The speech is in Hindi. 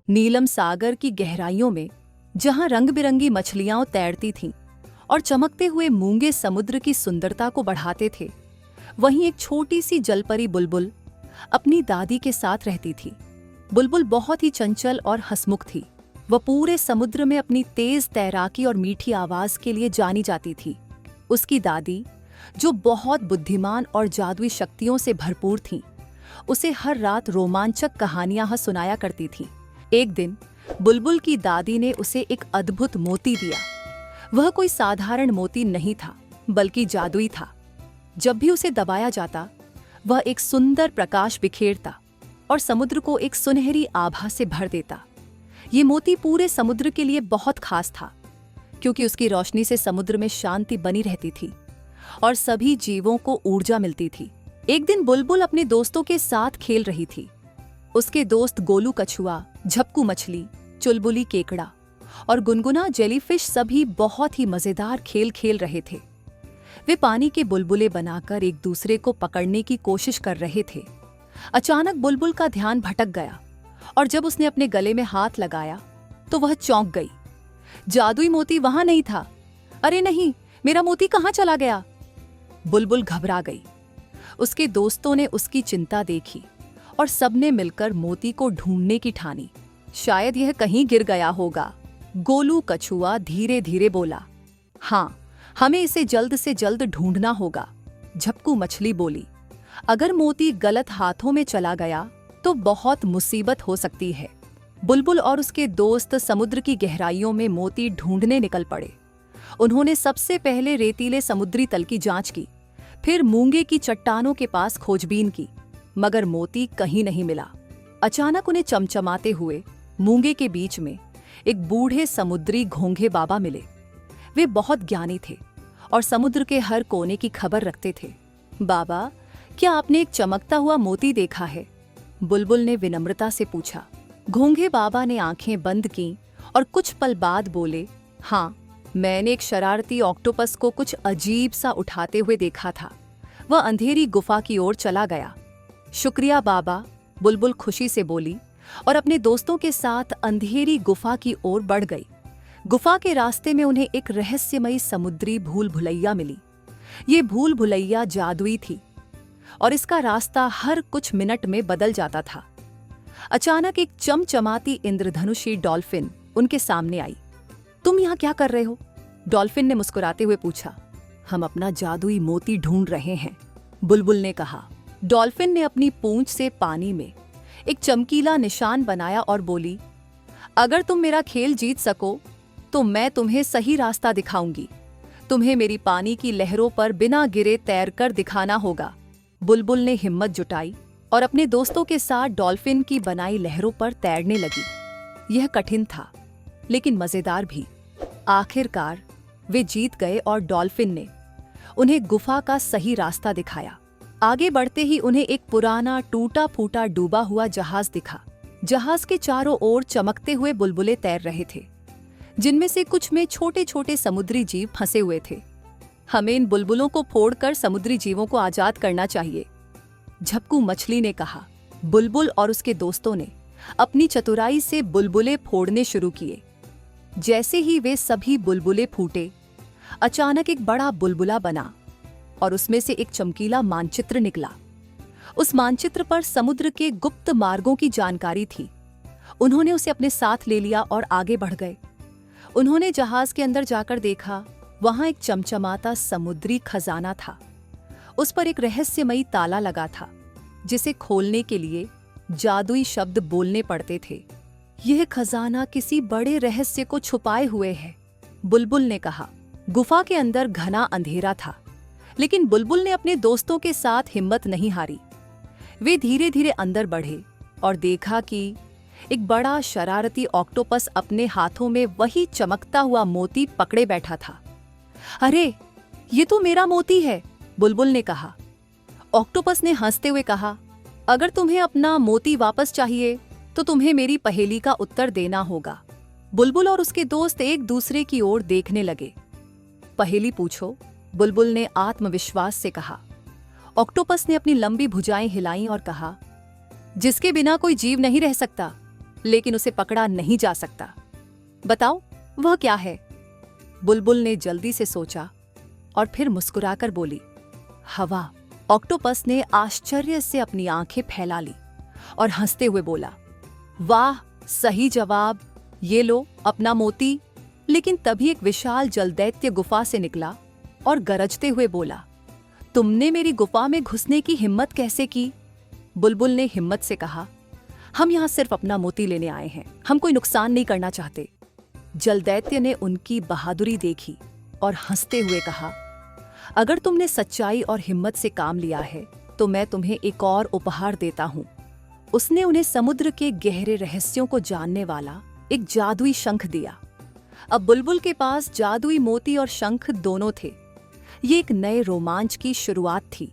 नीलम सागर की गहराइयों में, जहां रंग बिरंगी मछलियां तैरती थीं और चमकते हुए मूंगे समुद्र की सुंदरता को बढ़ाते थे, वहीं एक छोटी सी जलपरी बुलबुल अपनी दादी के साथ रहती थी। बुलबुल बहुत ही चंचल और हंसमुख थी। वह पूरे समुद्र में अपनी तेज तैराकी और मीठी आवाज के लिए जानी जाती थी। उसकी दादी, जो बहुत बुद्धिमान और जादुई शक्तियों से भरपूर थी, उसे हर रात रोमांचक कहानियां सुनाया करती थी। एक दिन बुलबुल की दादी ने उसे एक अद्भुत मोती दिया। वह कोई साधारण मोती नहीं था, बल्कि जादुई था। जब भी उसे दबाया जाता, वह एक सुंदर प्रकाश बिखेरता और समुद्र को एक सुनहरी आभा से भर देता। ये मोती पूरे समुद्र के लिए बहुत खास था, क्योंकि उसकी रोशनी से समुद्र में शांति बनी रहती थी और सभी जीवों को ऊर्जा मिलती थी। एक दिन बुलबुल अपने दोस्तों के साथ खेल रही थी। उसके दोस्त गोलू कछुआ, झपकू मछली, चुलबुली केकड़ा और गुनगुना जेलीफिश सभी बहुत ही मजेदार खेल खेल रहे थे। वे पानी के बुलबुले बनाकर एक दूसरे को पकड़ने की कोशिश कर रहे थे। अचानक बुलबुल का ध्यान भटक गया और जब उसने अपने गले में हाथ लगाया तो वह चौंक गई। जादुई मोती वहां नहीं था। अरे नहीं, मेरा मोती कहां चला गया? बुलबुल घबरा गई। उसके दोस्तों ने उसकी चिंता देखी और सबने मिलकर मोती को ढूंढने की ठानी। शायद यह कहीं गिर गया होगा, गोलू कछुआ धीरे धीरे बोला। हाँ, हमें इसे जल्द से जल्द ढूंढना होगा, झपकू मछली बोली। अगर मोती गलत हाथों में चला गया तो बहुत मुसीबत हो सकती है। बुलबुल और उसके दोस्त समुद्र की गहराइयों में मोती ढूंढने निकल पड़े। उन्होंने सबसे पहले रेतीले समुद्री तल की जांच की, फिर मूंगे की चट्टानों के पास खोजबीन की, मगर मोती कहीं नहीं मिला। अचानक उन्हें चमचमाते हुए मूंगे के बीच में एक बूढ़े समुद्री घोंघे बाबा मिले। वे बहुत ज्ञानी थे और समुद्र के हर कोने की खबर रखते थे। बाबा, क्या आपने एक चमकता हुआ मोती देखा है? बुलबुल ने विनम्रता से पूछा। घोंघे बाबा ने आंखें बंद की और कुछ पल बाद बोले, हाँ, मैंने एक शरारती ऑक्टोपस को कुछ अजीब सा उठाते हुए देखा था। वह अंधेरी गुफा की ओर चला गया। शुक्रिया बाबा, बुलबुल खुशी से बोली और अपने दोस्तों के साथ अंधेरी गुफा की ओर बढ़ गई। गुफा के रास्ते में उन्हें एक रहस्यमयी समुद्री भूल भुलैया मिली। ये भूल भुलैया जादुई थी और इसका रास्ता हर कुछ मिनट में बदल जाता था। अचानक एक चमचमाती इंद्रधनुषी डॉल्फिन उनके सामने आई। तुम यहाँ क्या कर रहे हो? डॉल्फिन ने मुस्कुराते हुए पूछा। हम अपना जादुई मोती ढूंढ रहे हैं, बुलबुल ने कहा। डॉल्फिन ने अपनी पूंछ से पानी में एक चमकीला निशान बनाया और बोली, अगर तुम मेरा खेल जीत सको तो मैं तुम्हें सही रास्ता दिखाऊंगी। तुम्हें मेरी पानी की लहरों पर बिना गिरे तैरकर दिखाना होगा। बुलबुल ने हिम्मत जुटाई और अपने दोस्तों के साथ डॉल्फिन की बनाई लहरों पर तैरने लगी। यह कठिन था, लेकिन मजेदार भी। आखिरकार वे जीत गए और डॉल्फिन ने उन्हें गुफा का सही रास्ता दिखाया। आगे बढ़ते ही उन्हें एक पुराना टूटा फूटा डूबा हुआ जहाज दिखा। जहाज के चारों ओर चमकते हुए बुलबुले तैर रहे थे, जिनमें से कुछ में छोटे छोटे समुद्री जीव फंसे हुए थे। हमें इन बुलबुलों को फोड़कर समुद्री जीवों को आजाद करना चाहिए, झपकू मछली ने कहा। बुलबुल और उसके दोस्तों ने अपनी चतुराई से बुलबुले फोड़ने शुरू किए। जैसे ही वे सभी बुलबुले फूटे, अचानक एक बड़ा बुलबुला बना और उसमें से एक चमकीला मानचित्र निकला। उस मानचित्र पर समुद्र के गुप्त मार्गों की जानकारी थी। उन्होंने उसे अपने साथ ले लिया और आगे बढ़ गए। उन्होंने जहाज के अंदर जाकर देखा, वहां एक चमचमाता समुद्री खजाना था। उस पर एक रहस्यमयी ताला लगा था, जिसे खोलने के लिए जादुई शब्द बोलने पड़ते थे। यह खजाना किसी बड़े रहस्य को छुपाए हुए है, बुलबुल ने कहा। गुफा के अंदर घना अंधेरा था, लेकिन बुलबुल ने अपने दोस्तों के साथ हिम्मत नहीं हारी। वे धीरे धीरे अंदर बढ़े और देखा कि एक बड़ा शरारती ऑक्टोपस अपने हाथों में वही चमकता हुआ मोती पकड़े बैठा था। अरे, ये तो मेरा मोती है, बुलबुल ने कहा। ऑक्टोपस ने हंसते हुए कहा, अगर तुम्हें अपना मोती वापस चाहिए तो तुम्हें मेरी पहेली का उत्तर देना होगा। बुलबुल और उसके दोस्त एक दूसरे की ओर देखने लगे। पहेली पूछो, बुलबुल ने आत्मविश्वास से कहा। ऑक्टोपस ने अपनी लंबी भुजाएं हिलाईं और कहा, जिसके बिना कोई जीव नहीं रह सकता। लेकिन उसे पकड़ा नहीं जा सकता। बताओ वह क्या है? बुलबुल ने जल्दी से सोचा और फिर मुस्कुराकर बोली, हवा। ऑक्टोपस ने आश्चर्य से अपनी आंखें फैला ली और हंसते हुए बोला, वाह, सही जवाब, ये लो अपना मोती। लेकिन तभी एक विशाल जलदैत्य गुफा से निकला और गरजते हुए बोला, तुमने मेरी गुफा में घुसने की हिम्मत कैसे की? बुलबुल ने हिम्मत से कहा, हम यहाँ सिर्फ अपना मोती लेने आए हैं, हम कोई नुकसान नहीं करना चाहते। जलदैत्य ने उनकी बहादुरी देखी और हंसते हुए कहा, अगर तुमने सच्चाई और हिम्मत से काम लिया है तो मैं तुम्हें एक और उपहार देता हूँ। उसने उन्हें समुद्र के गहरे रहस्यों को जानने वाला एक जादुई शंख दिया। अब बुलबुल के पास जादुई मोती और शंख दोनों थे। ये एक नए रोमांच की शुरुआत थी।